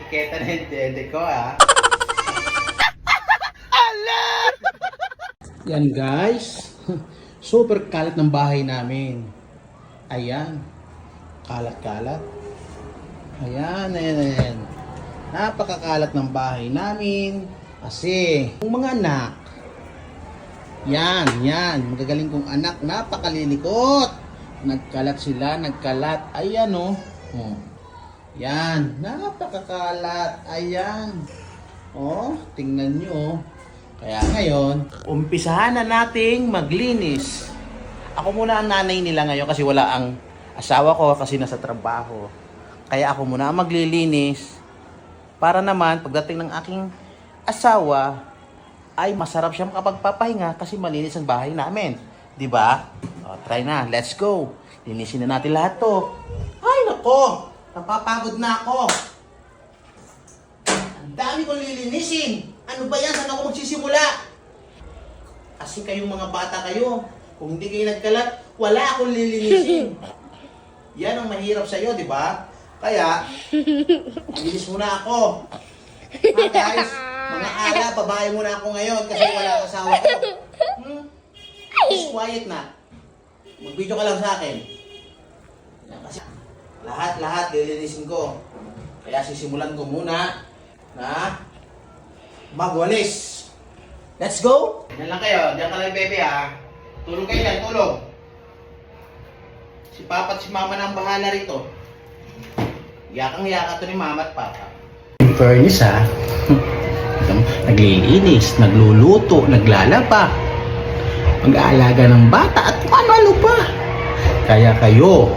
Kita na yung dede ko, ah. Yan guys, super kalat ng bahay namin. Ayan, kalat-kalat. Ayan, ayan. Napakakalat ng bahay namin. Kasi, yung mga anak, yan, magagaling kong anak, napakalilikot. Nagkalat sila, nagkalat. Ayan oh. Yan, napakakalat. Ayan. Oh, tingnan nyo. Kaya ngayon, umpisahan na nating maglinis. Ako muna ang nanay nila ngayon kasi wala ang asawa ko kasi nasa trabaho. Kaya ako muna ang maglilinis para naman pagdating ng aking asawa ay masarap siya makapagpapahinga kasi malinis ang bahay namin. Diba? O, try na. Let's go. Linisin na natin lahat to. Ay, nako! Napapagod na ako. Ang dami kong lilinisin. Ano ba yan? Saan ako magsisimula? Kasi kayong mga bata kayo. Kung hindi kayo nagkalat, wala akong lilinisin. Yan ang mahirap sa'yo, di ba? Kaya, linis muna ako. Ha guys? Mga ala, babae muna ako ngayon kasi wala ang asawa ko. Just quiet na. Mag-video ka lang sa akin. Yan, kasi lahat lilinisin ko. Kaya sisimulan ko muna na magwalis. Let's go! Yan lang kayo. Diyan ka lang, bebe, ha? Tulog kayo dyan, tulog. Si Papa at si Mama na ang bahala rito. Yakang-yaka to ni Mama at Papa. In fairness, ha? Naglilinis, nagluluto, naglalaba, mag-aalaga ng bata at kung ano-ano pa. Kaya kayo,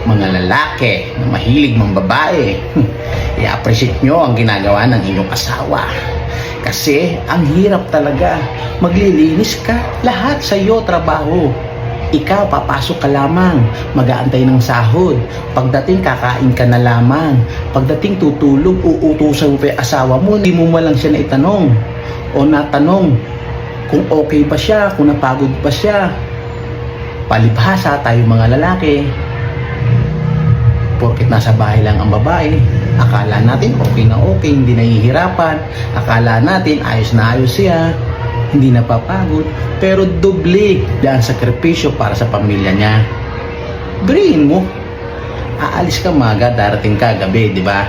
mga lalaki na mahilig mang babae, i-appreciate nyo ang ginagawa ng inyong asawa. Kasi ang hirap talaga. Maglilinis ka, lahat sa iyo trabaho. Ikaw, papasok ka lamang, mag-aantay ng sahod. Pagdating, kakain ka na lamang. Pagdating, tutulog, uutusan mo pa yung asawa mo. Hindi mo malang siya naitanong o natanong kung okay ba siya, kung napagod ba siya. Palibhasa tayo mga lalaki. Porket nasa bahay lang ang babae, akala natin okay na okay, hindi nahihirapan. Akala natin ayos na ayos siya, hindi napapagod. Pero doble ang sakripisyo para sa pamilya niya. Brain mo, aalis ka maga, darating ka gabi, di ba?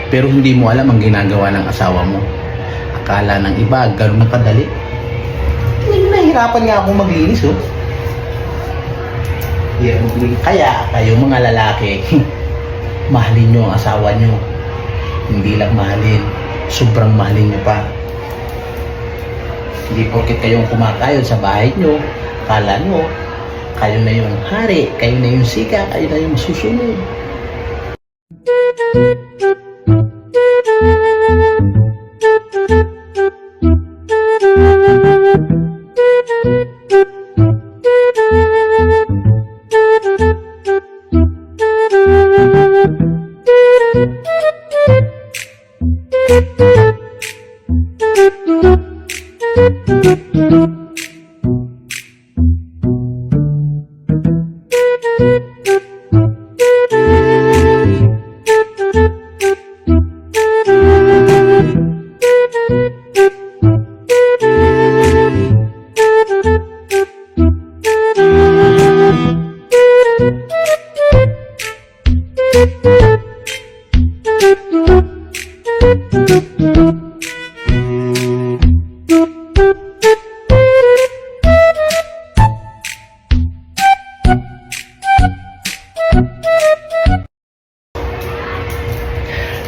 Pero hindi mo alam ang ginagawa ng asawa mo. Akala ng iba, ganun na kadali. Nahihirapan nga akong maglinis, oh. Kaya kayo mga lalaki, mahalin nyo ang asawa nyo. Hindi lang mahalin, sobrang mahalin nyo pa. Hindi porket kayong kumakayod sa bahay nyo, akala nyo kayo na yung hari, kayo na yung sika, kayo na yung susunod.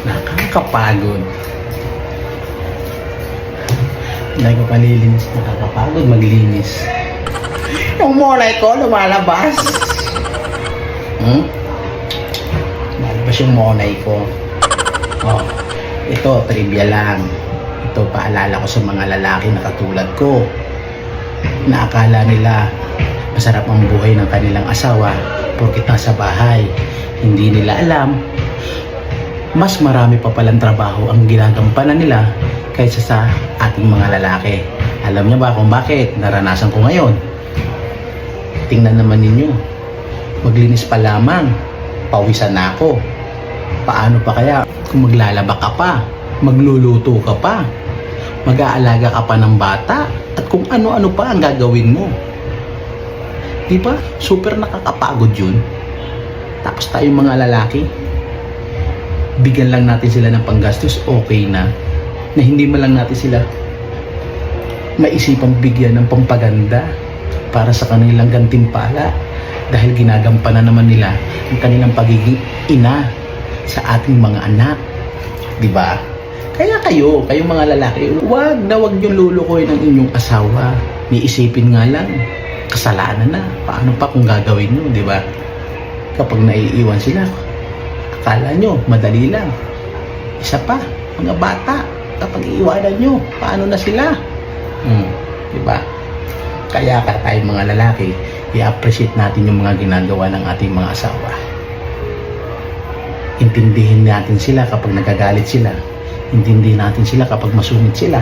Nakakapagod. Hindi ko palilinis, nakakapagod maglinis. Yung molay ko lumalabas. Lalabas yung molay ko. Oh, ito trivia lang. Ito paalala ko sa mga lalaki na katulad ko, na akala nila masarap ang buhay ng kanilang asawa porket nasa bahay. Hindi nila alam mas marami pa palang trabaho ang ginagampanan nila kaysa sa ating mga lalaki. Alam niyo ba kung bakit? Naranasan ko ngayon. Tingnan naman ninyo, maglinis pa lamang, pawisan na ako. Paano pa kaya kung maglalaba ka pa, magluluto ka pa, mag-aalaga ka pa ng bata, at kung ano-ano pa ang gagawin mo. Di ba? Super nakakapagod yun. Tapos tayong mga lalaki, bigyan lang natin sila ng panggastos, okay na. Na hindi man lang natin sila maisipang bigyan ng pampaganda para sa kanilang gantimpala dahil ginagampanan naman nila ang kanilang pagiging ina sa ating mga anak. Di ba? Kaya kayong mga lalaki, wag yung lulukoy ng inyong asawa. Iisipin nga lang, kasalanan na. Paano pa kung gagawin nyo, di ba? Kapag naiiwan sila, akala nyo, madali lang. Isa pa, mga bata, kapag iiwanan nyo, paano na sila? Di ba? Kaya tayo mga lalaki, i-appreciate natin yung mga ginagawa ng ating mga asawa. Intindihin natin sila kapag nagagalit sila. Intindihin natin sila kapag masungit sila.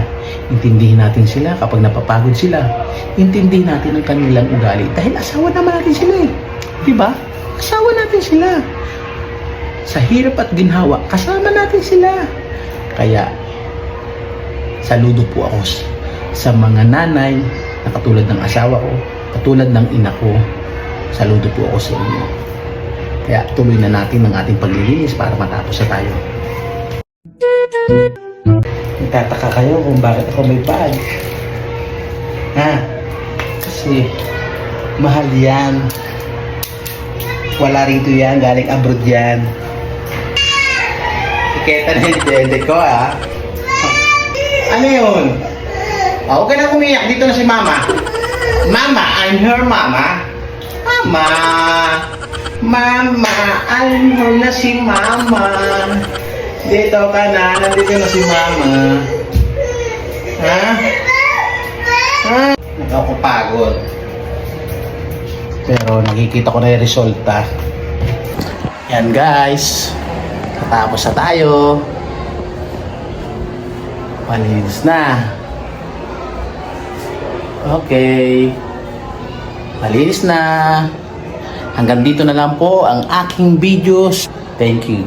Intindihin natin sila kapag napapagod sila. Intindihin natin ang kanilang ugali. Dahil asawa naman natin sila eh. Diba? Asawa natin sila. Sa hirap at ginhawa, kasama natin sila. Kaya, saludo po ako sa mga nanay na katulad ng asawa ko, katulad ng ina ko. Saludo po ako sa inyo. Kaya tuloy na natin ang ating paglilinis para matapos na tayo. Nagtataka kayo kung bakit ako may bag. Kasi mahal yan. Wala rito yan, galing abroad yan. Siketa na yung dede ko Ano yun? Huwag ka na umiyak, dito na si mama. Mama, I'm her mama. Mama, I'm her na si mama. Dito ka na, nandito na si mama. Nakakapagod. Pero nakikita ko na yung resulta. Yan guys. Tapos na tayo. Malinis na. Okay. Malinis na. Hanggang dito na lang po ang aking videos. Thank you.